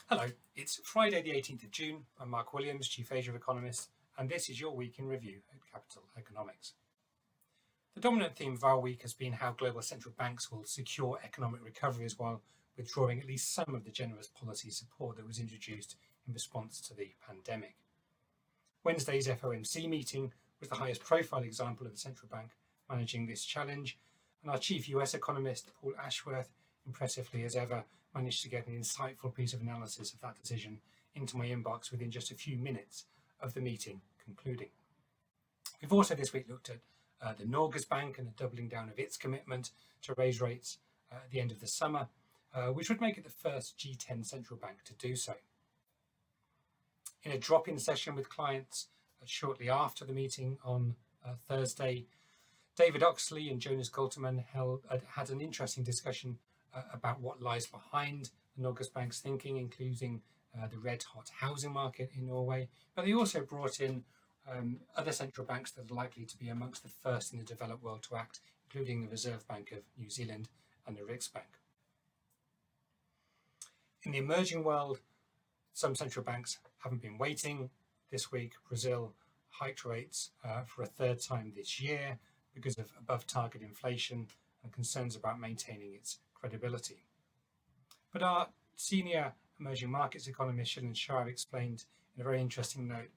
Hello, it's Friday the 18th of June. I'm Mark Williams, Chief Asia Economist, and this is your week in review at Capital Economics. The dominant theme of our week has been how global central banks will secure economic recoveries while withdrawing at least some of the generous policy support that was introduced in response to the pandemic. Wednesday's FOMC meeting was the highest profile example of the central bank managing this challenge, and our chief US economist, Paul Ashworth, impressively as ever, managed to get an insightful piece of analysis of that decision into my inbox within just a few minutes of the meeting concluding. We've also this week looked at the Norges Bank and the doubling down of its commitment to raise rates at the end of the summer, which would make it the first G10 central bank to do so. In a drop-in session with clients shortly after the meeting on Thursday, David Oxley and Jonas Galterman had an interesting discussion about what lies behind the Norges Bank's thinking, including the red-hot housing market in Norway. But they also brought in other central banks that are likely to be amongst the first in the developed world to act, including the Reserve Bank of New Zealand and the Riksbank. In the emerging world, some central banks haven't been waiting. This week, Brazil hiked rates for a third time this year because of above-target inflation and concerns about maintaining its credibility. But our senior emerging markets economist Shilan Shah explained in a very interesting note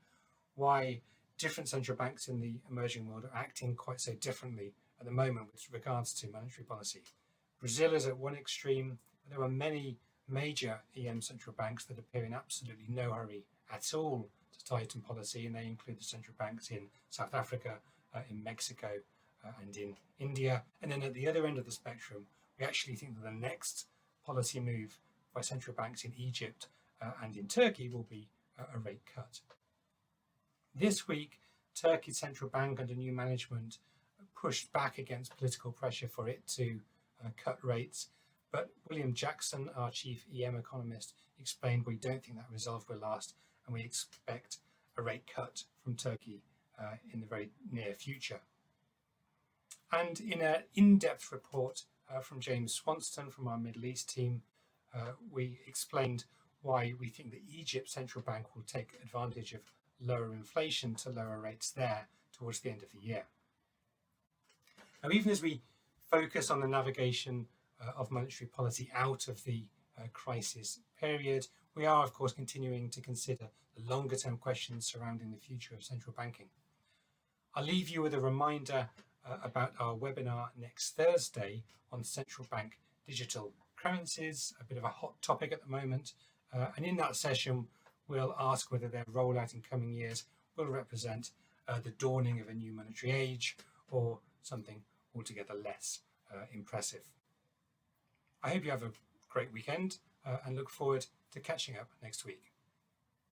why different central banks in the emerging world are acting quite so differently at the moment with regards to monetary policy. Brazil is at one extreme, but there are many major EM central banks that appear in absolutely no hurry at all to tighten policy, and they include the central banks in South Africa, in Mexico, and in India. And then at the other end of the spectrum, we actually think that the next policy move by central banks in Egypt and in Turkey will be a rate cut. This week, Turkey's central bank under new management pushed back against political pressure for it to cut rates. But William Jackson, our chief EM economist, explained we don't think that resolve will last, and we expect a rate cut from Turkey in the very near future. And in an in-depth report from James Swanston from our Middle East team, we explained why we think that Egypt's central bank will take advantage of lower inflation to lower rates there towards the end of the year. Now, even as we focus on the navigation of monetary policy out of the crisis period, we are, of course, continuing to consider the longer-term questions surrounding the future of central banking. I'll leave you with a reminder about our webinar next Thursday on central bank digital currencies, a bit of a hot topic at the moment. And in that session, we'll ask whether their rollout in coming years will represent the dawning of a new monetary age or something altogether less impressive. I hope you have a great weekend and look forward to catching up next week.